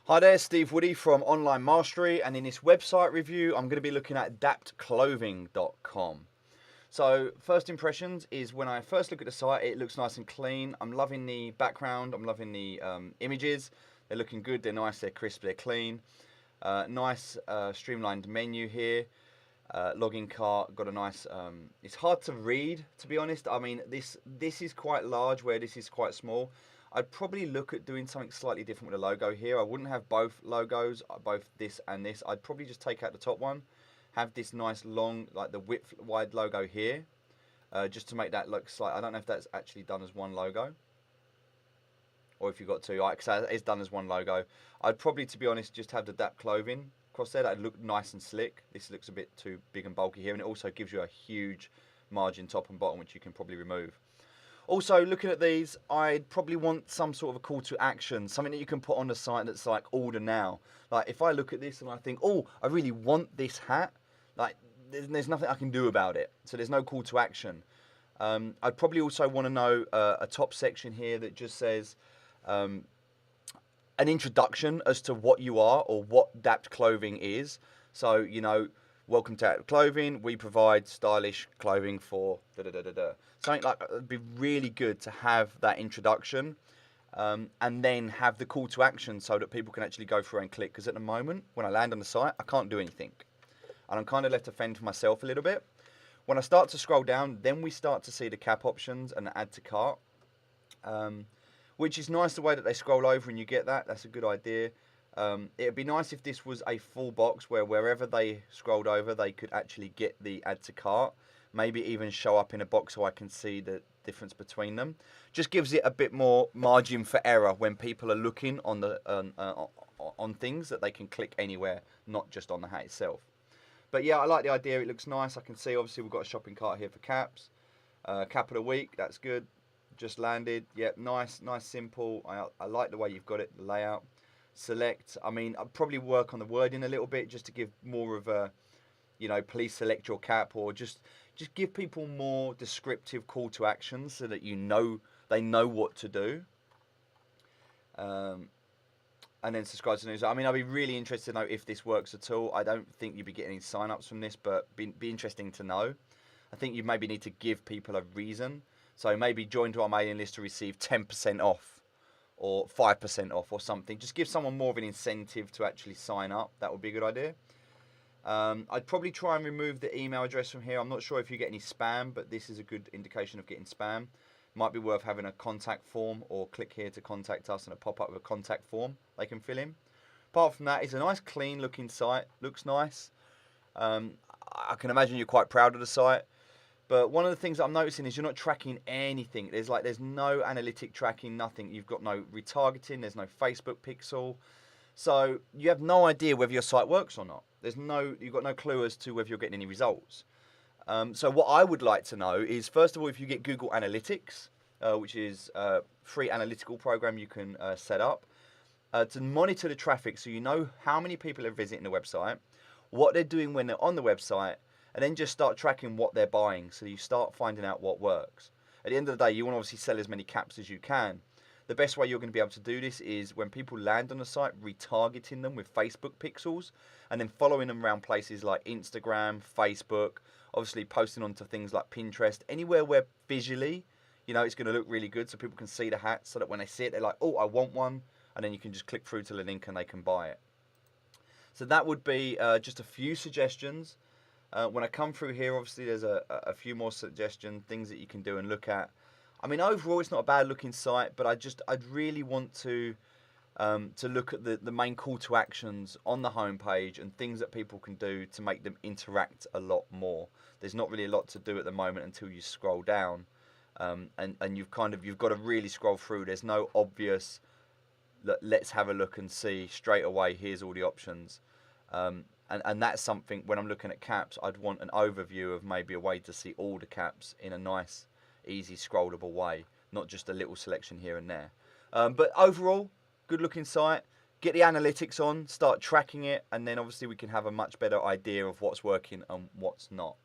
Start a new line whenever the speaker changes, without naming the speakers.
Hi there, Steve Woody from Online Mastery, and in this website review, I'm going to be looking at dappedclothing.com. So, first impressions is when I first look at the site, it looks nice and clean. I'm loving the background, I'm loving the images. They're looking good, they're nice, they're crisp, they're clean. Nice streamlined menu here. Login cart, got a nice, it's hard to read, to be honest. I mean, this is quite large where this is quite small. I'd probably look at doing something slightly different with the logo here. I wouldn't have both logos, both this and this. I'd probably just take out the top one, have this nice long, like the width wide logo here, just to make that look slight. I don't know if that's actually done as one logo, or if you've got two. Because it's done as one logo. I'd probably, to be honest, just have the Dapped clothing across there. That'd look nice and slick. This looks a bit too big and bulky here, and it also gives you a huge margin top and bottom, which you can probably remove. Also, looking at these, I'd probably want some sort of a call to action, something that you can put on the site that's like order now. Like if I look at this and I think, oh, I really want this hat, like there's nothing I can do about it. So there's no call to action. I'd probably also want to know a top section here that just says an introduction as to what you are or what Dapped clothing is. So, you know, welcome to Dapped Clothing. We provide stylish clothing for da da da da da. Something like that would be really good to have that introduction, and then have the call to action so that people can actually go through and click. Because at the moment, when I land on the site, I can't do anything, and I'm kind of left to fend for myself a little bit. When I start to scroll down, then we start to see the cap options and the add to cart, which is nice the way that they scroll over and you get that. That's a good idea. It'd be nice if this was a full box where wherever they scrolled over, they could actually get the add to cart. Maybe even show up in a box so I can see the difference between them. Just gives it a bit more margin for error when people are looking on the on things that they can click anywhere, not just on the hat itself. But yeah, I like the idea. It looks nice. I can see obviously we've got a shopping cart here for caps. Cap of the week, that's good. Just landed. Yep, nice, simple. I like the way you've got it, the layout. Select. I mean, I'd probably work on the wording a little bit just to give more of a, you know, please select your cap, or just give people more descriptive call to actions so that they know what to do. And then subscribe to the news. I mean, I'd be really interested to know if this works at all. I don't think you'd be getting any sign-ups from this, but be interesting to know. I think you maybe need to give people a reason. So maybe join to our mailing list to receive 10% off or 5% off or something. Just give someone more of an incentive to actually sign up. That would be a good idea. I'd probably try and remove the email address from here. I'm not sure if you get any spam, but this is a good indication of getting spam. Might be worth having a contact form, or click here to contact us and a pop-up with a contact form they can fill in. Apart from that, it's a nice clean looking site. Looks nice. I can imagine you're quite proud of the site. But one of the things that I'm noticing is you're not tracking anything. There's no analytic tracking, nothing. You've got no retargeting, there's no Facebook pixel. So you have no idea whether your site works or not. You've got no clue as to whether you're getting any results. So what I would like to know is, first of all, if you get Google Analytics, which is a free analytical program you can set up to monitor the traffic, so you know how many people are visiting the website, what they're doing when they're on the website, and then just start tracking what they're buying, so you start finding out what works. At the end of the day, you want to obviously sell as many caps as you can. The best way you're going to be able to do this is when people land on the site, retargeting them with Facebook pixels, and then following them around places like Instagram, Facebook, obviously posting onto things like Pinterest, anywhere where visually, you know, it's going to look really good so people can see the hat, so that when they see it, they're like, oh, I want one, and then you can just click through to the link and they can buy it. So that would be just a few suggestions. When I come through here, obviously there's a few more suggestions, things that you can do and look at. I mean, overall, it's not a bad looking site, but I'd really want to look at the main call to actions on the homepage and things that people can do to make them interact a lot more. There's not really a lot to do at the moment until you scroll down, and you've got to really scroll through. There's no obvious, let's have a look and see straight away. Here's all the options. And that's something, when I'm looking at caps, I'd want an overview of maybe a way to see all the caps in a nice, easy, scrollable way, not just a little selection here and there. But overall, good looking site. Get the analytics on, start tracking it, and then obviously we can have a much better idea of what's working and what's not.